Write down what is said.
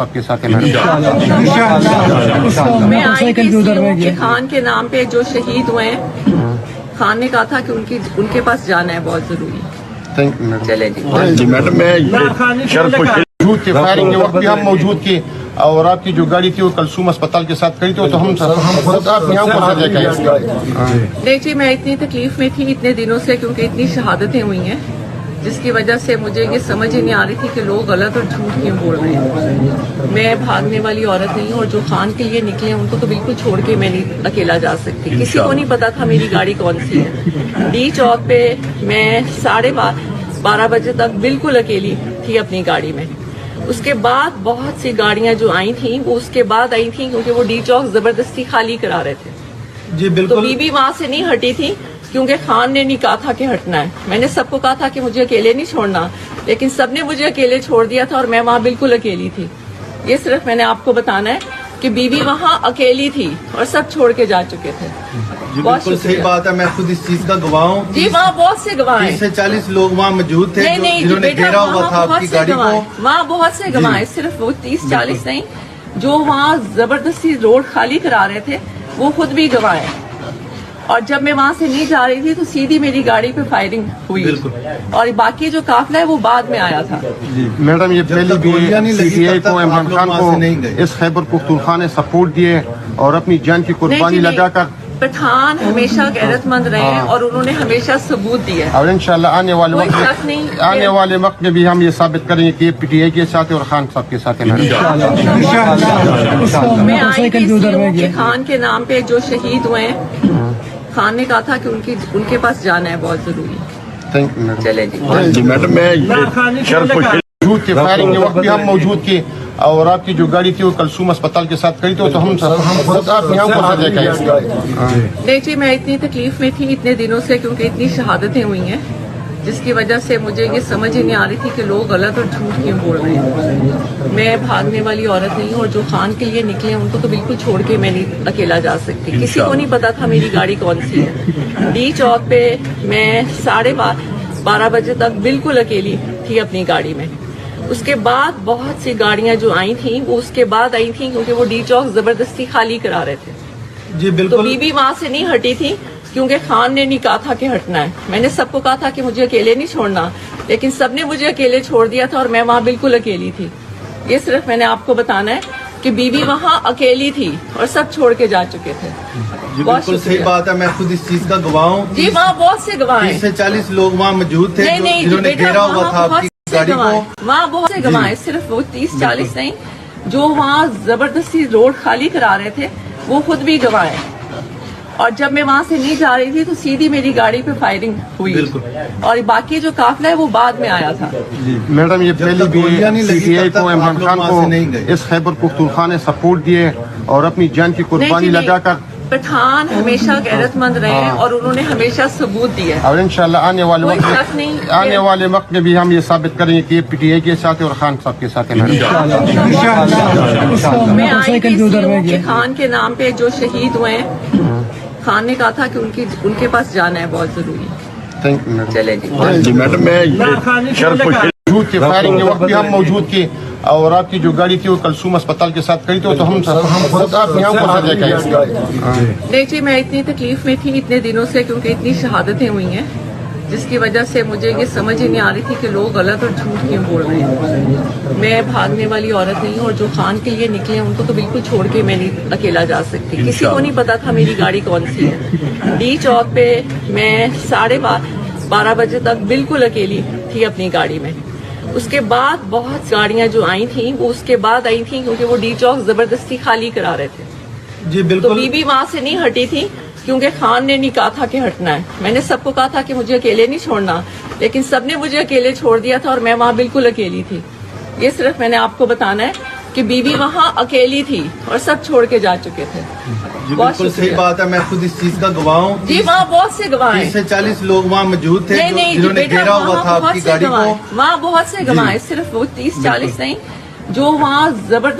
آپ کے ساتھ میں آئی تھی کہ خان کے نام پہ جو شہید ہوئے ہیں، خان نے کہا تھا کہ ان کے پاس جانا ہے بہت ضروری. چلے جی میڈم میں موجود تھے، فائرنگ کے وقت بھی ہم موجود تھے، اور آپ کی جو گاڑی تھی وہ کلثوم اسپتال کے ساتھ کھڑی تھی، تو ہم خود آپ یہاں پر دیکھیے میں اتنی تکلیف میں تھی اتنے دنوں سے، کیونکہ اتنی شہادتیں ہوئی ہیں جس کی وجہ سے مجھے یہ سمجھ ہی نہیں آ رہی تھی کہ لوگ غلط اور جھوٹ کیوں بول رہے ہیں. میں بھاگنے والی عورت نہیں ہوں، اور جو خان کے لیے نکلے ان کو تو بالکل چھوڑ کے میں نہیں اکیلا جا سکتی. کسی کو نہیں پتا تھا میری گاڑی کون سی ہے. ڈی چوک پہ میں 12:30 بجے تک بالکل اکیلی تھی اپنی گاڑی میں. اس کے بعد بہت سی گاڑیاں جو آئی تھیں وہ اس کے بعد آئی تھیں، کیونکہ وہ ڈی چوک زبردستی خالی کرا رہے تھے. جی بالکل. تو بی بی وہاں سے نہیں ہٹی تھی، کیونکہ خان نے نہیں کہا تھا کہ ہٹنا ہے. میں نے سب کو کہا تھا کہ مجھے اکیلے نہیں چھوڑنا، لیکن سب نے مجھے اکیلے چھوڑ دیا تھا، اور میں وہاں بالکل اکیلی تھی. یہ صرف میں نے آپ کو بتانا ہے کہ بی بی وہاں اکیلی تھی اور سب چھوڑ کے جا چکے تھے. جی بالکل صحیح بات ہے، میں خود اس چیز کا گواہ ہوں. جی وہاں بہت سے گواہ ہیں، 30 سے 40 لوگ وہاں موجود تھے جنہوں نے گھیرا ہوا تھا آپ کی گاڑی کو. وہاں بہت سے گواہ ہیں، صرف وہ 30-40 نہیں، جو وہاں زبردستی روڈ خالی کرا رہے تھے وہ خود بھی گواہ ہیں. اور جب میں وہاں سے نہیں جا رہی تھی تو سیدھی میری گاڑی پہ فائرنگ ہوئی، اور باقی جو قافلہ ہے وہ بعد میں آیا تھا. میڈم یہ پہلے بھی سی پی آئی کو، عمران خان کو اس خیبر پختونخوا نے سپورٹ دیے اور اپنی جان کی قربانی لگا کر. پٹھان ہمیشہ غیرت مند رہے ہیں اور انہوں نے ہمیشہ ثبوت دیا ہے، اور انشاءاللہ آنے والے وقت میں بھی ہم یہ ثابت کریں گے کہ پی ٹی آئی کے ساتھ اور خان صاحب کے ساتھ. میں آئی تھی کہ خان کے نام پہ جو شہید ہوئے ہیں، خان نے کہا تھا کہ ان کے پاس جانا ہے بہت ضروری. چلے جی میڈم میں موجود تھے، فائرنگ کے وقت بھی ہم موجود تھے، اور آپ کی جو گاڑی تھی وہ کلثوم اسپتال کے ساتھ کھڑی تھی، تو ہم خود آپ یہاں پر دیکھیے میں اتنی تکلیف میں تھی اتنے دنوں سے، کیونکہ اتنی شہادتیں ہوئی ہیں جس کی وجہ سے مجھے یہ سمجھ ہی نہیں آ رہی تھی کہ لوگ غلط اور جھوٹ کیوں بول رہے ہیں. میں بھاگنے والی عورت نہیں ہوں، اور جو خان کے لیے نکلے ان کو تو بالکل چھوڑ کے میں نہیں اکیلا جا سکتی. کسی کو نہیں پتا تھا میری گاڑی کون سی ہے. ڈی چوک پہ میں 12:30 بجے تک بالکل اکیلی تھی اپنی گاڑی میں. اس کے بعد بہت سی گاڑیاں جو آئی تھیں وہ اس کے بعد آئی تھیں، کیونکہ وہ ڈی چوک زبردستی خالی کرا رہے تھے. جی بالکل. تو بی بی وہاں سے نہیں ہٹی تھی، کیونکہ خان نے نہیں کہا تھا کہ ہٹنا ہے. میں نے سب کو کہا تھا کہ مجھے اکیلے نہیں چھوڑنا، لیکن سب نے مجھے اکیلے چھوڑ دیا تھا، اور میں وہاں بالکل اکیلی تھی. یہ صرف میں نے آپ کو بتانا ہے کہ بی بی وہاں اکیلی تھی اور سب چھوڑ کے جا چکے تھے. جی بالکل صحیح بات ہے، میں خود اس چیز کا گواہ ہوں. جی وہاں بہت سے گواہ ہیں، 30 سے 40 لوگ وہاں موجود تھے جنہوں نے گھیرا ہوا تھا آپ کی گاڑی کو. وہاں بہت سے گواہ ہیں، صرف وہ 30-40 نہیں، جو وہاں زبردستی روڈ خالی کرا رہے تھے وہ خود بھی گواہ ہیں. اور جب میں وہاں سے نہیں جا رہی تھی تو سیدھی میری گاڑی پہ فائرنگ ہوئی، اور باقی جو قافلہ ہے وہ بعد میں آیا تھا. میڈم یہ پہلے بھی سی پی آئی کو، عمران خان کو اس خیبر پختونخوا نے سپورٹ دیے اور اپنی جان کی قربانی لگا کر. پٹھان ہمیشہ غیرت مند رہے ہیں اور انہوں نے ہمیشہ ثبوت دیا ہے، اور انشاءاللہ آنے والے وقت میں بھی ہم یہ ثابت کریں گے کہ پی ٹی آئی کے ساتھ اور خان صاحب کے ساتھ. میں آئی تھی کہ خان کے نام پہ جو شہید ہوئے ہیں، خان نے کہا تھا کہ ان کے پاس جانا ہے بہت ضروری. چلے جی میڈم میں موجود تھے، فائرنگ کے وقت بھی ہم موجود تھے، اور آپ کی جو گاڑی تھی وہ کلثوم اسپتال کے ساتھ کھڑی تھی، تو ہم خود آپ یہاں پر دیکھیے میں اتنی تکلیف میں تھی اتنے دنوں سے، کیونکہ اتنی شہادتیں ہوئی ہیں جس کی وجہ سے مجھے یہ سمجھ ہی نہیں آ رہی تھی کہ لوگ غلط اور جھوٹ کیوں بول رہے ہیں. میں بھاگنے والی عورت نہیں ہوں، اور جو خان کے لیے نکلے ان کو تو بالکل چھوڑ کے میں نہیں اکیلا جا سکتی. کسی کو نہیں پتا تھا میری گاڑی کون سی ہے. ڈی چوک پہ میں 12:30 بجے تک بالکل اکیلی تھی اپنی گاڑی میں. اس کے بعد بہت گاڑیاں جو آئی تھیں وہ اس کے بعد آئی تھیں، کیونکہ وہ ڈی چوک زبردستی خالی کرا رہے تھے. جی بالکل. تو بی بی وہاں سے نہیں ہٹی تھی، کیونکہ خان نے نہیں کہا تھا کہ ہٹنا ہے. میں نے سب کو کہا تھا کہ مجھے اکیلے نہیں چھوڑنا، لیکن سب نے مجھے اکیلے چھوڑ دیا تھا، اور میں وہاں بالکل اکیلی تھی. یہ صرف میں نے آپ کو بتانا ہے کہ بی بی وہاں اکیلی تھی اور سب چھوڑ کے جا چکے تھے. جی بالکل صحیح بات ہے، میں خود اس چیز کا گواہ ہوں. جی وہاں بہت سے گواہ ہیں، 30 سے 40 لوگ وہاں موجود تھے جنہوں نے گھیرا ہوا تھا آپ کی گاڑی کو. وہاں بہت سے گواہ ہیں، صرف وہ 30-40 نہیں، جو وہاں زبردست